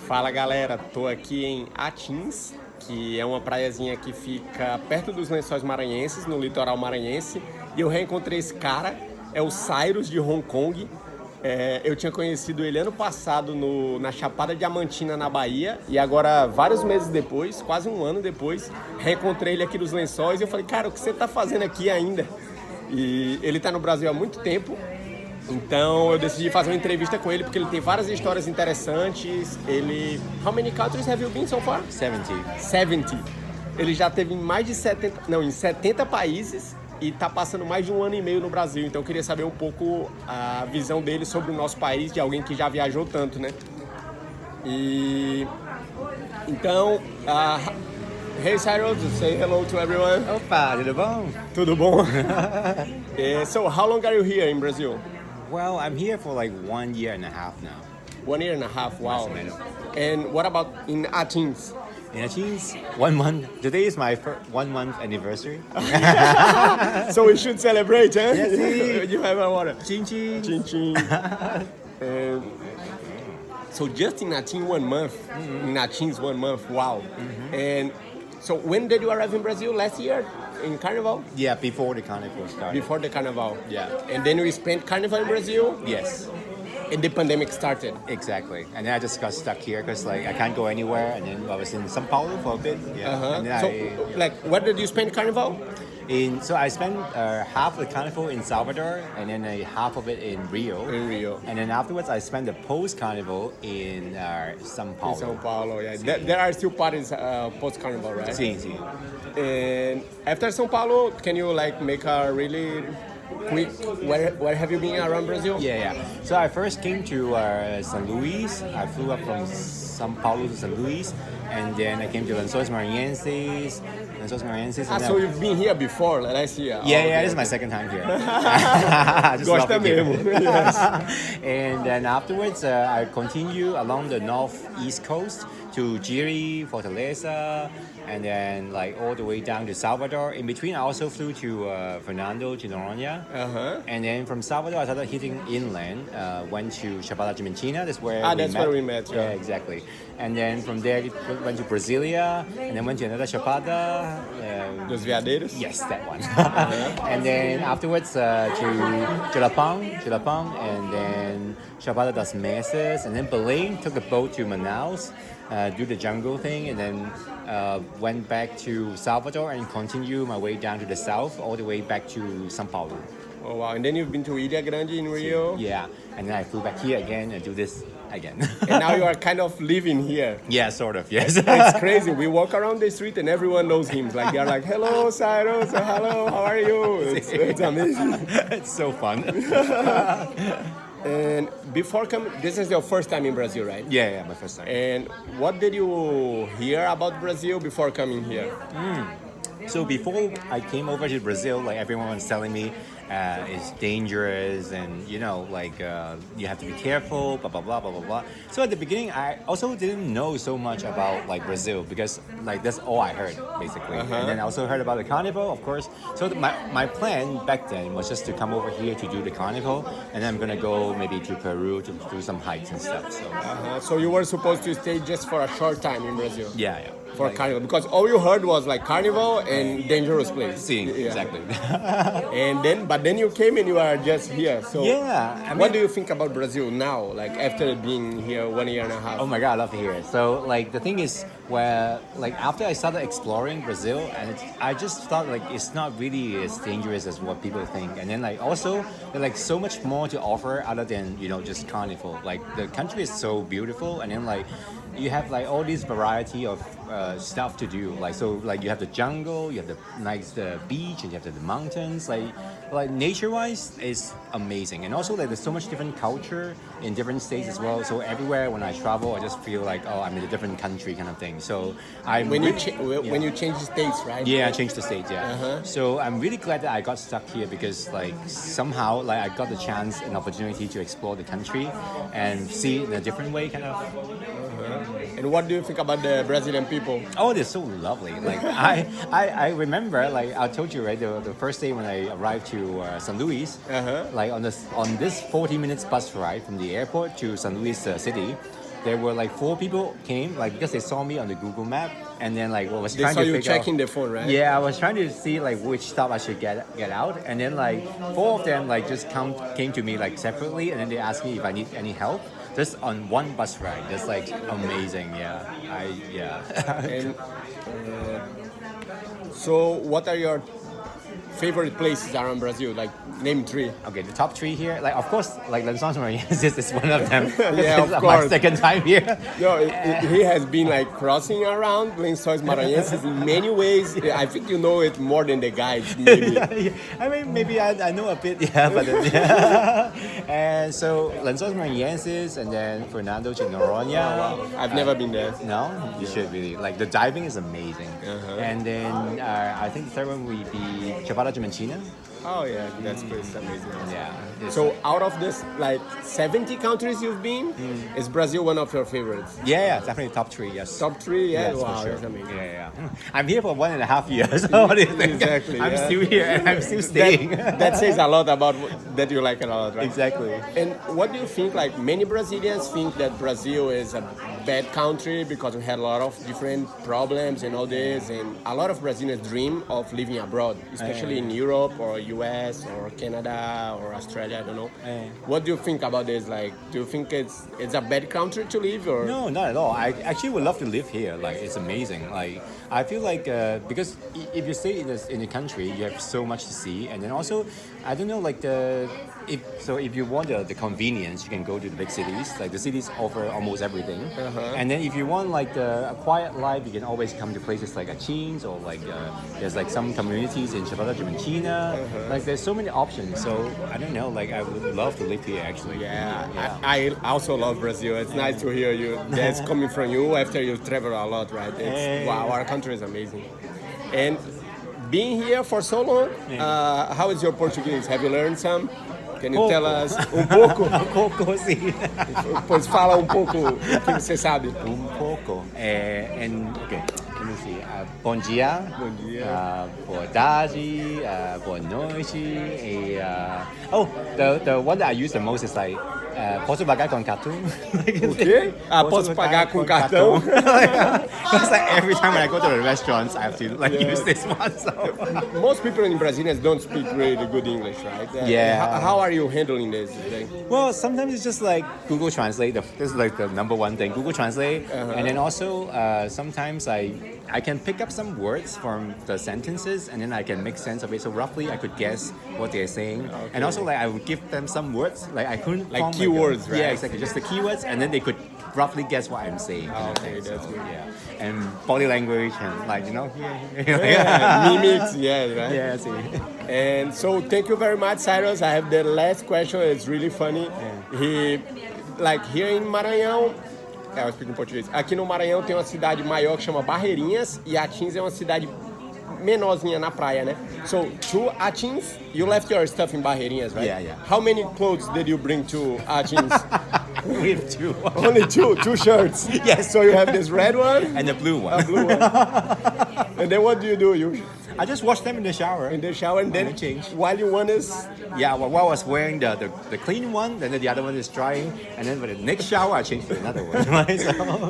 Fala galera, tô aqui em Atins, que é uma praiazinha que fica perto dos Lençóis Maranhenses, no litoral maranhense, e eu reencontrei esse cara, é o Cyrus de Hong Kong. Eu tinha conhecido ele ano passado na Chapada Diamantina, na Bahia, e agora, vários meses depois, quase um ano depois, reencontrei ele aqui nos Lençóis e eu falei, cara, o que você tá fazendo aqui ainda? E ele tá no Brasil há muito tempo. Então eu decidi fazer uma entrevista com ele porque ele tem várias histórias interessantes. How many countries have you been so far? 70. Ele já teve em mais de 70 países e tá passando mais de um ano e meio no Brasil. Então eu queria saber um pouco a visão dele sobre o nosso país, de alguém que já viajou tanto, né? Então, hey Cyrus, say hello to everyone. Opa, tudo bom? Tudo bom? So how long are you here in Brazil? Well, I'm here for like 1 year and a half now. 1 year and a half, wow. Más o menos. And what about in Atins? In Atins, 1 month. Today is my 1 month anniversary. So we should celebrate, eh? Yes, You have a water. Chin chin. Chin chin. So just in Atins 1 month, in Atins 1 month, wow. And so when did you arrive in Brazil? Last year? In Carnaval? Yeah, before the carnival started. Before the Carnaval. Yeah. And then we spent Carnival in Brazil, Yes, and the pandemic started. exactly. And then I just got stuck here because like I can't go anywhere. And then I was in São Paulo for a bit. Yeah. And then So, like, where did you spend Carnival? so I spent half the carnival in Salvador and then half of it in Rio. In Rio. And then afterwards I spent the post carnival in São Paulo. In São Paulo, yeah. There are still parties post-Carnival, right? Sim, sim. And after São Paulo, can you like make a really quick, where have you been around Brazil? Yeah. So I first came to San Luis. I flew up from São Paulo to San Luis, and then I came to Lençóis Maranhenses. And So then, you've been here before, last year? yeah, this is my second time here. I just love Gosta it here. mesmo. Yes. And then afterwards, I continue along the northeast coast to Jiri, Fortaleza, and then like all the way down to Salvador. In between, I also flew to Fernando, to Noronha. And then from Salvador, I started hitting inland, went to Chapada Diamantina. That's where Where we met. Yeah, exactly. And then from there, went to Brasilia, and then went to another Chapada. Dos Veadeiros? Yes, that one. And then afterwards to Jelapang, and then Chapada das Mesas, and then Belém, took a boat to Manaus, do the jungle thing, and then went back to Salvador and continue my way down to the south, all the way back to São Paulo. Oh wow, and then you've been to Ilha Grande in Rio? Yeah, and then I flew back here again and do this again. And now you are kind of living here. Yeah, sort of, yes. It's crazy. We walk around the street and everyone knows him. Like they're like, hello, Cyrus. Hello, how are you? It's amazing. It's so fun. And before coming, this is your first time in Brazil, right? Yeah, my first time. And what did you hear about Brazil before coming here? So before I came over to Brazil, like everyone was telling me it's dangerous and you know like you have to be careful, blah blah blah blah blah blah. So at the beginning, I also didn't know so much about like Brazil because like that's all I heard basically. And then I also heard about the carnival, of course. So my plan back then was just to come over here to do the carnival, and then I'm gonna go maybe to Peru to do some hikes and stuff. So So you were supposed to stay just for a short time in Brazil? yeah. For Like, Carnival, because all you heard was like Carnival and dangerous place. seeing Yeah. exactly. But then you came and you are just here. So Yeah, I what mean- do you think about Brazil now? Like after being here 1 year and a half? Oh my god, I love to hear it. So like the thing is where like after I started exploring Brazil and I just thought like it's not really as dangerous as what people think. And then like also there's like so much more to offer other than, you know, just carnival. Like the country is so beautiful, and then like you have like all this variety of stuff to do. Like so like you have the jungle, you have the nice beach, and you have the mountains. Like nature-wise is amazing, and also like there's so much different culture in different states as well. So everywhere when I travel, I just feel like I'm in a different country kind of thing. So I when you change the states, right? yeah, I changed the state. Yeah. So I'm really glad that I got stuck here because like somehow like I got the chance and opportunity to explore the country and see it in a different way, kind of. And what do you think about the Brazilian people? Oh, they're so lovely. Like I remember, like I told you, right, the first day when I arrived to San Luis, like on this 40 minutes bus ride from the airport to San Luis city, there were like 4 people came, like because they saw me on the Google map, and then like was They trying saw to you figure checking out, the phone, right? Yeah, I was trying to see like which stop I should get out, and then like 4 of them like just came to me like separately, and then they asked me if I need any help. Just on one bus ride. That's like amazing. Yeah. And so, what are your favorite places around Brazil? Like, name 3. Okay, the top 3 here, like of course, like Lençóis Maranhenses is one of them. Yeah, This of is my course. second time here. No, he has been like crossing around Lençóis Maranhenses in many ways. I think you know it more than the guides, maybe. Yeah. I mean, maybe I know a bit, but yeah. And so Lençóis Maranhenses, and then Fernando de Noronha. I've never been there. No, you should really. Like the diving is amazing. And then I think the third one would be Chapada Diamantina. Oh yeah, that's pretty amazing. Yeah. So out of this like 70 countries you've been, is Brazil one of your favorites? Yeah, definitely top 3. Yes. Top 3, yeah. Yes, for Wow, sure. that's amazing. Yeah. I'm here for 1.5 years. So what do you think? Exactly, I'm yeah. still here and I'm still staying. That says a lot about that you like it a lot, right? Exactly. And what do you think? Like many Brazilians think that Brazil is a bad country because we had a lot of different problems and all this, and a lot of Brazilians dream of living abroad, especially in Europe or US or Canada or Australia. I don't know. What do you think about this? Like, do you think it's a bad country to live or? No, not at all. I actually would love to live here. Like, it's amazing. Like, I feel like because if you stay in the country, you have so much to see, and then also, I don't know, like if you want the convenience, you can go to the big cities. Like the cities offer almost everything, and then if you want like a quiet life, you can always come to places like Achins or like there's like some communities in Chapada Diamantina. Like there's so many options. So I don't know. Like I would love to live here actually. Yeah. I also love Brazil. It's nice to hear you. That's coming from you after you travel a lot, right? Wow, our country is amazing. And being here for so long, how is your Portuguese? Have you learned some? Can you tell us pouco? Pouco, sim. Pois fala pouco o que você sabe. Pouco. Okay, let me see. Bom dia. Bom dia. Boa tarde. Boa noite. The one that I use the most is like posso pagar com cartão? O quê? Posso pagar com cartão? It's like every time when I go to the restaurants, I have to like use this one. So. Most people in Brazilians don't speak really good English, right? Yeah. How are you handling this thing? Well, sometimes it's just like Google Translate. This is like the number one thing. Google Translate, and then also sometimes I can pick up some words from the sentences, and then I can make sense of it. So roughly, I could guess what they're saying, and also like I would give them some words like I couldn't like form, keywords, right? Yeah, exactly, just the keywords, and then they could roughly guess what I'm saying. Okay, that's good. Yeah, and body language and like Mimics, yeah, right? Yeah, see. And so thank you very much, Cyrus. I have the last question. It's really funny. Like here in Maranhão, eu explico em português. Aqui no Maranhão tem uma cidade maior que chama Barreirinhas e Atins é uma cidade menorzinha na praia, né? So to Atins, you left your stuff in Barreirinhas, right? Yeah. How many clothes did you bring to Atins? We have 2. Only 2 shirts. Yes. So you have this red one And the blue one. a blue one. And then what do you do? You I just wash them in the shower. in the shower and then change. while you one is Yeah, well, while I was wearing the clean one, then the other one is drying, and then for the next shower, I changed to another one. Right?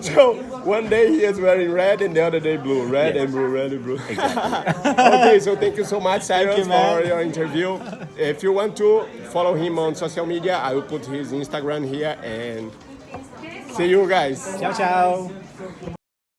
so one day he is wearing red and the other day blue. Red Yes. and blue, red and blue. Exactly. Okay, so thank you so much, Cyrus, you, man. for your interview. If you want to follow him on social media, I will put his Instagram here and see you guys. Ciao, ciao.